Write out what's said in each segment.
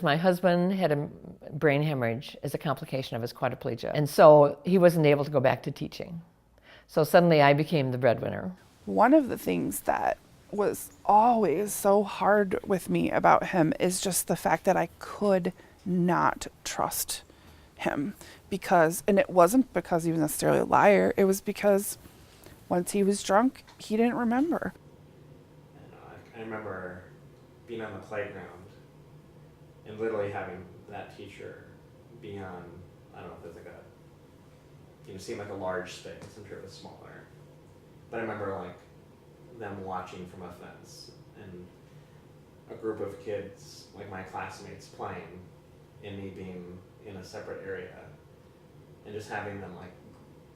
My husband had a brain hemorrhage as a complication of his quadriplegia, and so he wasn't able to go back to teaching. So suddenly I became the breadwinner. One of the things that was always so hard with me about him is just the fact that I could not trust him, because, and it wasn't because he was necessarily a liar, it was because once he was drunk, he didn't remember. I remember being on the playground and literally having that teacher be on, I don't know if it's like seemed like a large space. I'm sure it was smaller. But I remember like them watching from a fence and a group of kids, like my classmates, playing and me being in a separate area and just having them like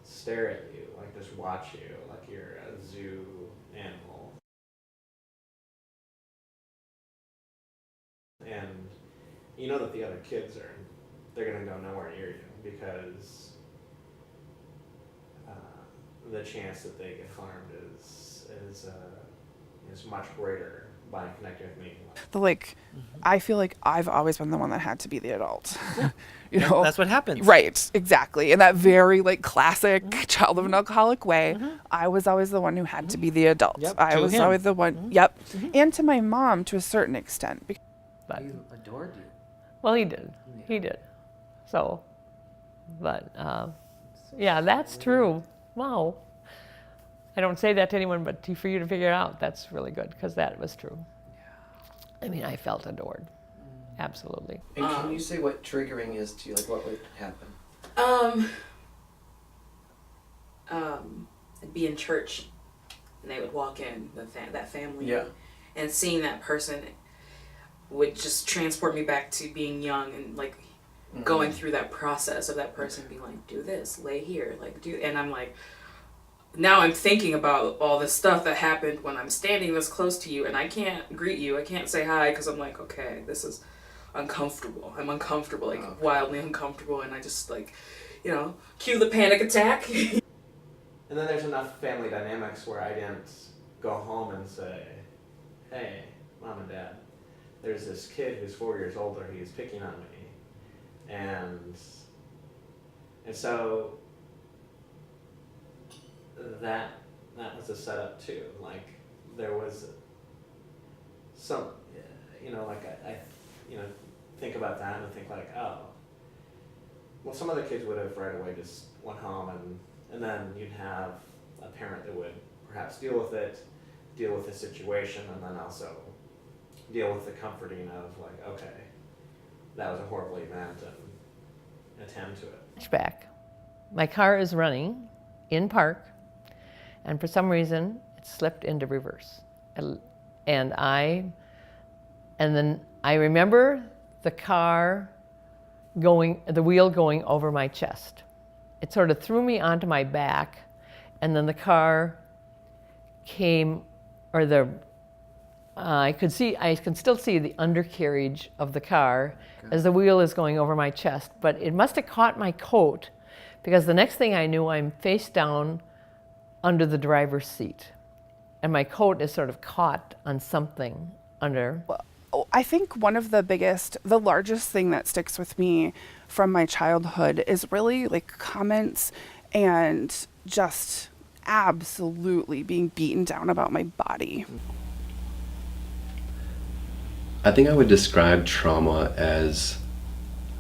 stare at you, like just watch you like you're a zoo animal. And you know that the other kids they're gonna go nowhere near you because the chance that they get harmed is much greater by connecting with me. I feel like I've always been the one that had to be the adult. You know, that's what happens. Right, exactly. In that very classic child of an alcoholic way, I was always the one who had to be the adult. Yep, I to was him. always the one. Yep, and to my mom to a certain extent. But He adored you. well, he did. He did. So, but yeah, that's true. Wow. I don't say that to anyone, but for you to figure it out, that's really good, because that was true. I mean, I felt adored. Absolutely. And can you say what triggering is to you? Like, what would happen? I'd be in church, and they would walk in, that family, Yeah. and seeing that person would just transport me back to being young and going through that process of that person being like, do this, lay here, and I'm like, now I'm thinking about all this stuff that happened when I'm standing this close to you and I can't greet you, I can't say hi, because I'm like, okay, this is uncomfortable. I'm uncomfortable, wildly uncomfortable, and I just cue the panic attack. And then there's enough family dynamics where I didn't go home and say, hey, mom and dad, there's this kid who's 4 years older, he's picking on me. And so that was a setup too. Like there was some, I think about that and think like, oh, well, some other kids would have right away just went home and then you'd have a parent that would perhaps deal with the situation, and then also deal with the comforting of like, okay, that was a horrible event, and attend to it. Back. My car is running in park, and for some reason it slipped into reverse. And then I remember the wheel going over my chest. It sort of threw me onto my back, and then the car came, I can still see the undercarriage of the car as the wheel is going over my chest, but it must have caught my coat, because the next thing I knew, I'm face down under the driver's seat, and my coat is sort of caught on something under. I think one of the largest thing that sticks with me from my childhood is really comments and just absolutely being beaten down about my body. I think I would describe trauma as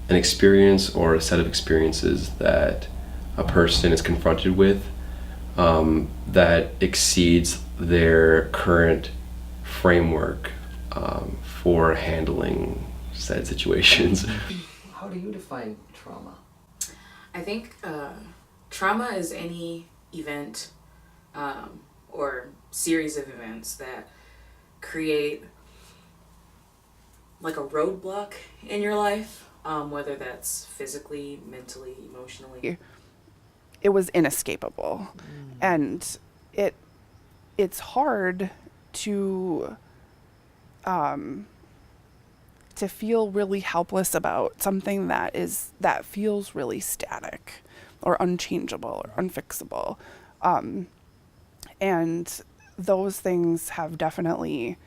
an experience or a set of experiences that a person is confronted with that exceeds their current framework for handling said situations. How do you define trauma? I think trauma is any event or series of events that create like a roadblock in your life, whether that's physically, mentally, emotionally. It was inescapable, and it's hard to feel really helpless about something that feels really static or unchangeable or unfixable. And those things have definitely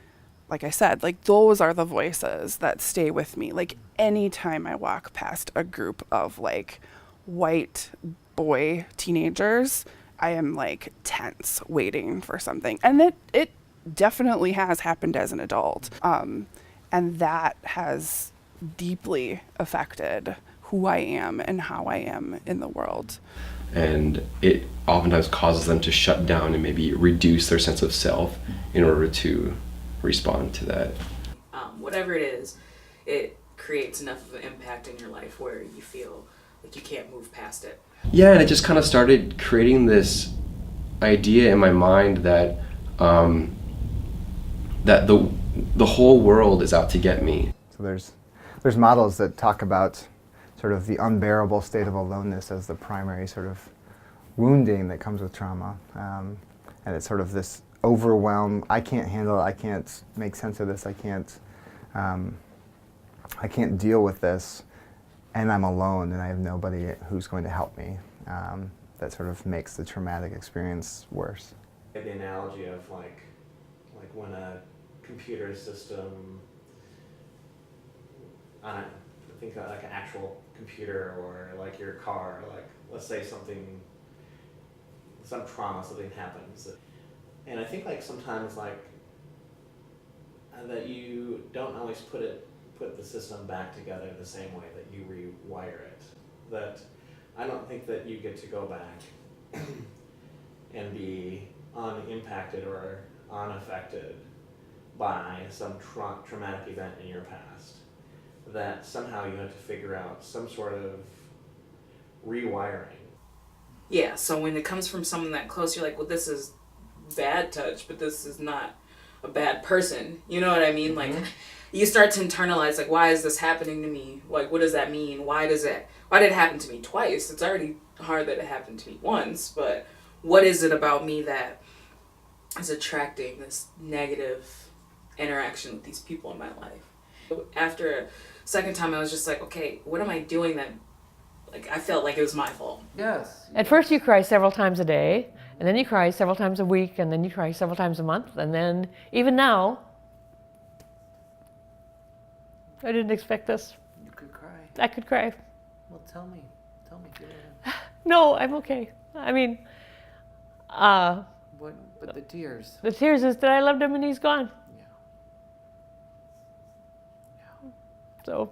like I said, like those are the voices that stay with me. Like anytime I walk past a group of like white boy teenagers, I am like tense waiting for something. And it definitely has happened as an adult. And that has deeply affected who I am and how I am in the world. And it oftentimes causes them to shut down and maybe reduce their sense of self in order to respond to that. Whatever it is, it creates enough of an impact in your life where you feel like you can't move past it. Yeah, and it just kind of started creating this idea in my mind that that the whole world is out to get me. So there's models that talk about sort of the unbearable state of aloneness as the primary sort of wounding that comes with trauma, and it's sort of this overwhelm. I can't handle it. I can't make sense of this. I can't deal with this, and I'm alone, and I have nobody who's going to help me. That sort of makes the traumatic experience worse. The analogy of like when a computer system, I think like an actual computer or like your car, like let's say some trauma, something happens, and I think like sometimes like that you don't always put the system back together the same way that you rewire it. That I don't think that you get to go back and be unimpacted or unaffected by some traumatic event in your past. That somehow you have to figure out some sort of rewiring. Yeah, so when it comes from someone that close, you're like, well, this is bad touch, but this is not a bad person. You know what I mean? Like, you start to internalize, like, why is this happening to me? Like, what does that mean? Why did it happen to me twice? It's already hard that it happened to me once, but what is it about me that is attracting this negative interaction with these people in my life? After a second time, I was just like, okay, what am I doing that, like, I felt like it was my fault. Yes. At first you cry several times a day, and then you cry several times a week, and then you cry several times a month, and then even now, I didn't expect this. You could cry. I could cry. Well, tell me, get it No, I'm okay. I mean, in. But the tears. the tears is that I loved him and he's gone. Yeah. So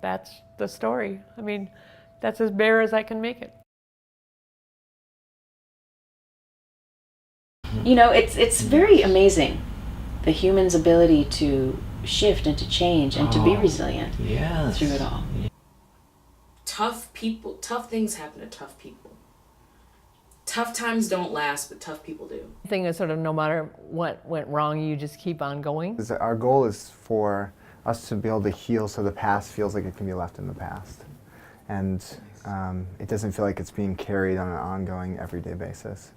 that's the story. I mean, that's as bare as I can make it. You know, it's very amazing, the human's ability to shift and to change and to be resilient through it all. Tough things happen to tough people. Tough times don't last, but tough people do. The thing is sort of no matter what went wrong, you just keep on going. Our goal is for us to be able to heal so the past feels like it can be left in the past. And it doesn't feel like it's being carried on an ongoing, everyday basis.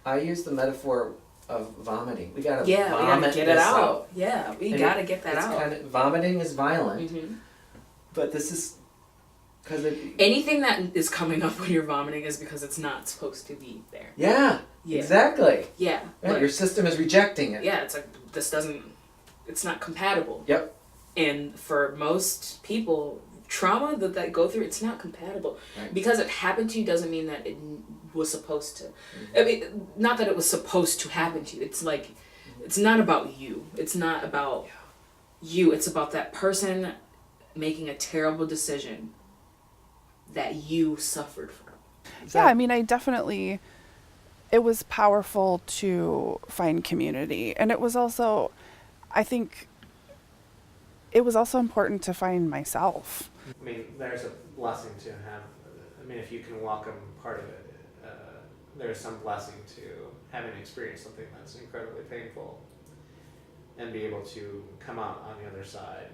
I use the metaphor of vomiting. We gotta We gotta vomit get it this out. Yeah, we And gotta get that it's out. Vomiting is violent, Mhm. but this is because Anything that is coming up when you're vomiting is because it's not supposed to be there. Yeah, Yeah. exactly. Yeah. Yeah, your system is rejecting it. Yeah, it's like it's not compatible. Yep. And for most people, trauma that go through, it's not compatible. Right. Because it happened to you doesn't mean that it was supposed to. I mean, not that it was supposed to happen to you. It's like, it's not about you. It's not about you. It's about that person making a terrible decision that you suffered from. Yeah, I mean, it was powerful to find community. And it was also, I think, it was also important to find myself. I mean, there's a blessing to have, I mean, if you can welcome part of it, there's some blessing to having experienced something that's incredibly painful and be able to come out on the other side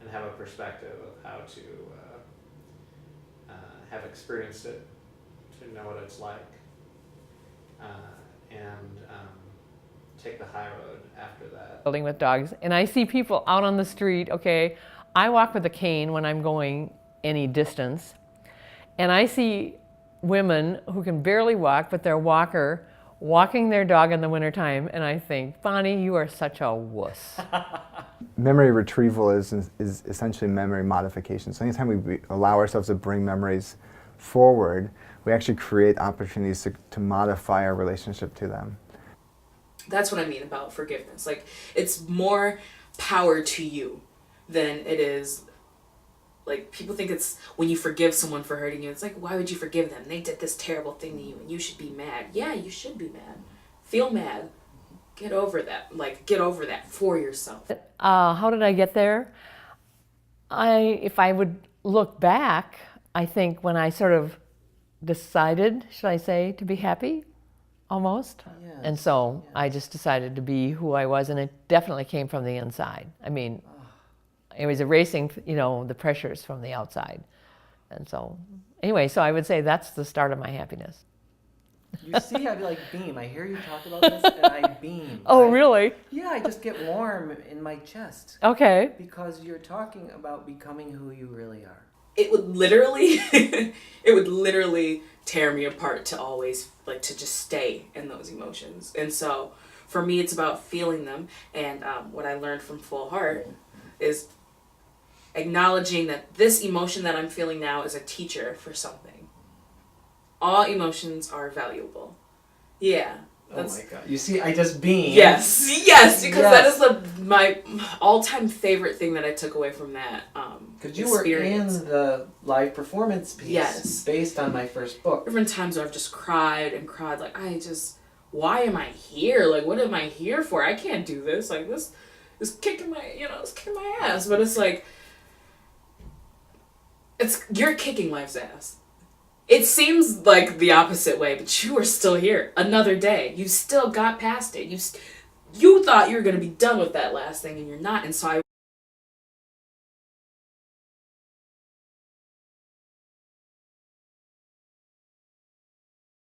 and have a perspective of how to have experienced it, to know what it's like, and take the high road after that. Building with dogs, and I see people out on the street. Okay, I walk with a cane when I'm going any distance, and I see women who can barely walk, but their walker walking their dog in the wintertime, and I think, Bonnie, you are such a wuss. Memory retrieval is essentially memory modification. So anytime we allow ourselves to bring memories forward, we actually create opportunities to modify our relationship to them. That's what I mean about forgiveness. Like, it's more power to you than it is, like, people think it's when you forgive someone for hurting you, it's like, why would you forgive them? They did this terrible thing to you and you should be mad. Yeah, you should be mad. Feel mad. Get over that. Like, get over that for yourself. How did I get there? If I would look back, I think when I sort of decided, should I say, to be happy, almost. Yes. And so I just decided to be who I was, and it definitely came from the inside. I mean, it was erasing, the pressures from the outside. And so, anyway, so I would say that's the start of my happiness. You see, I like beam. I hear you talk about this, and I beam. Oh, really? Yeah, I just get warm in my chest. Okay. Because you're talking about becoming who you really are. It would literally, it would literally tear me apart to always, like, to just stay in those emotions. And so, for me, it's about feeling them. And what I learned from Full Heart is acknowledging that this emotion that I'm feeling now is a teacher for something. All emotions are valuable. Yeah. Oh my God. You see, I just beam. Yes, because that is my all-time favorite thing that I took away from that Because you were in the live performance piece based on my first book. Different times where I've just cried and cried, like, why am I here? Like, what am I here for? I can't do this. Like, this is kicking my ass. But it's like, you're kicking life's ass. It seems like the opposite way, but you are still here. Another day. You still got past it. You thought you were going to be done with that last thing, and you're not. And so